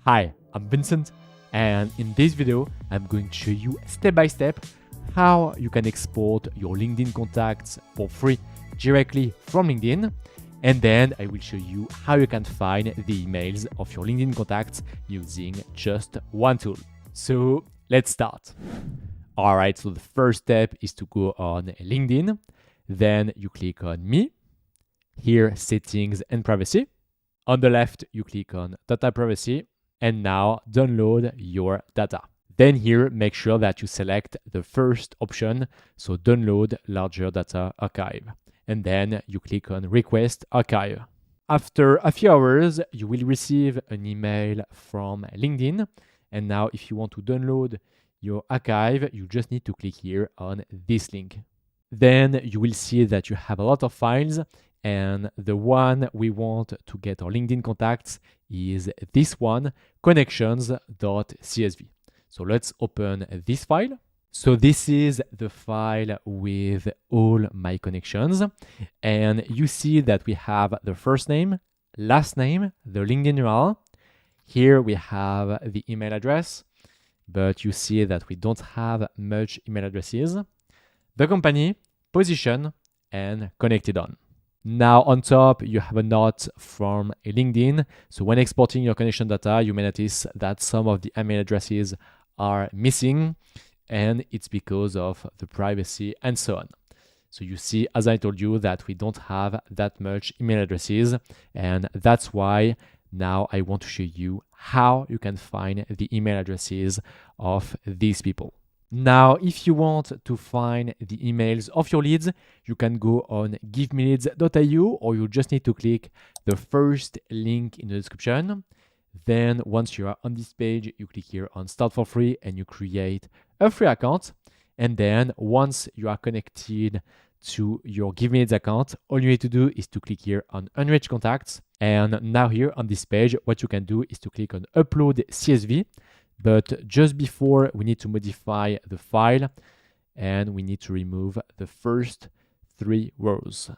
Hi, I'm Vincent, and in this video, I'm going to show you step by step how you can export your LinkedIn contacts for free directly from LinkedIn. And then I will show you how you can find the emails of your LinkedIn contacts using just one tool. So let's start. All right, so the first step is to go on LinkedIn. Then you click on Me. Here, Settings and Privacy. On the left, you click on Data Privacy. And now download your data. Then here, make sure that you select the first option, so download larger data archive. And then you click on Request Archive. After a few hours, you will receive an email from LinkedIn. And now if you want to download your archive, you just need to click here on this link. Then you will see that you have a lot of files, and the one we want to get our LinkedIn contacts is this one, connections.csv. So let's open this file. So this is the file with all my connections. And you see that we have the first name, last name, the LinkedIn URL. Here we have the email address, but you see that we don't have much email addresses. The company, position, and connected on. Now on top, you have a note from LinkedIn. So when exporting your connection data, you may notice that some of the email addresses are missing, and it's because of the privacy and so on. So you see, as I told you, that we don't have that much email addresses, and that's why now I want to show you how you can find the email addresses of these people. Now, if you want to find the emails of your leads, you can go on givemeleads.io, or you just need to click the first link in the description. Then once you are on this page, you click here on Start for Free and you create a free account. And then once you are connected to your GiveMeLeads account, all you need to do is to click here on Enrich Contacts. And now here on this page, what you can do is to click on Upload CSV. But just before, we need to modify the file and we need to remove the first 3 rows.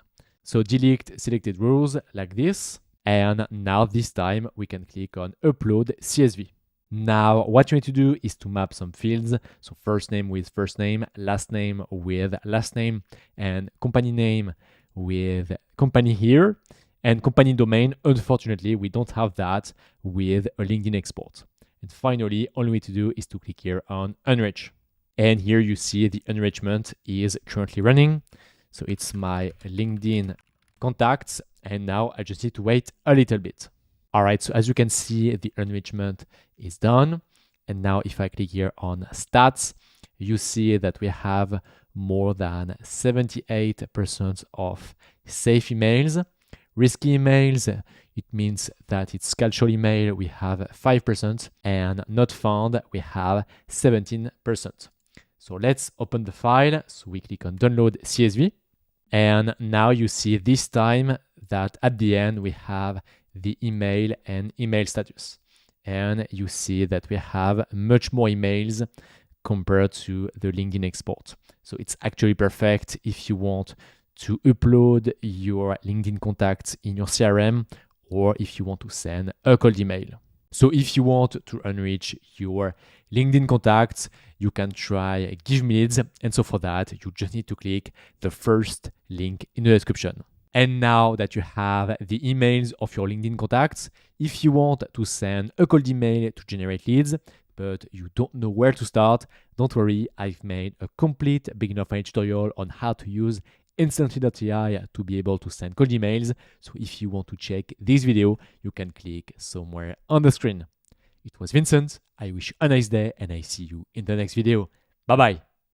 So delete selected rows like this. And now this time we can click on Upload CSV. Now what you need to do is to map some fields. So first name with first name, last name with last name, and company name with company here. And company domain, unfortunately, we don't have that with a LinkedIn export. And finally, all we need to do is to click here on Enrich. And here you see the enrichment is currently running. So it's my LinkedIn contacts. And now I just need to wait a little bit. All right, so as you can see, the enrichment is done. And now if I click here on stats, you see that we have more than 78% of safe emails. Risky emails, it means that it's cultural email, we have 5%, and not found, we have 17%. So let's open the file. So we click on Download CSV. And now you see this time that at the end, we have the email and email status. And you see that we have much more emails compared to the LinkedIn export. So it's actually perfect if you want to upload your LinkedIn contacts in your CRM, or if you want to send a cold email. So if you want to enrich your LinkedIn contacts, you can try GiveMeLeads. And so for that, you just need to click the first link in the description. And now that you have the emails of your LinkedIn contacts, if you want to send a cold email to generate leads, but you don't know where to start, don't worry, I've made a complete beginner-friendly tutorial on how to use Instantly.ai to be able to send cold emails. So if you want to check this video, you can click somewhere on the screen. It was Vincent. I wish you a nice day and I see you in the next video. Bye bye.